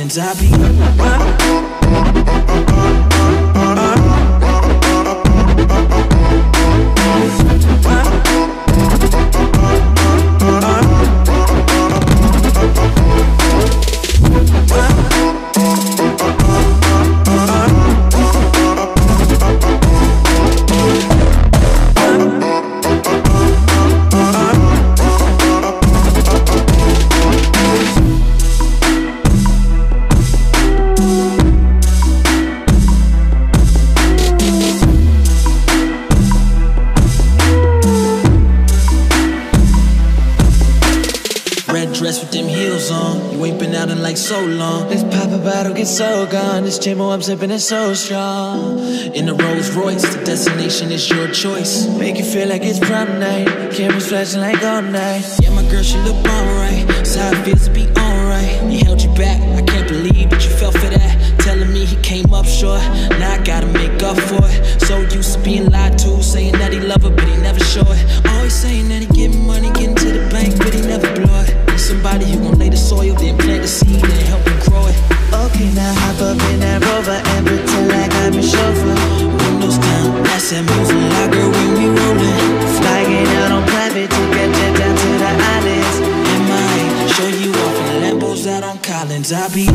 Collins. I be dress with them heels on. You ain't been out in like so long. Let's pop a bottle, get so gone. This Jimbo I'm sipping is so strong. In the Rolls Royce, the destination is your choice. Make you feel like it's prom night. Cameras flashing like all night. Yeah, my girl, she look alright. That's how it feels to be alright. He held you back, I can't believe that you fell for that. Telling me he came up short. Now I gotta make up for it. So used to being lied to, saying that he love her, but he never show it. Always saying that he getting money, getting to the bank, but he never blow it. Somebody who gon' lay the soil, then plant the seed, then help him grow it. Okay, now hop up in that Rover and pretend like I'm your chauffeur. Windows down, that's that music locker when we rollin'. Flying out on private to get jet down to the islands. And my show you off in the Lambos out on Collins. I be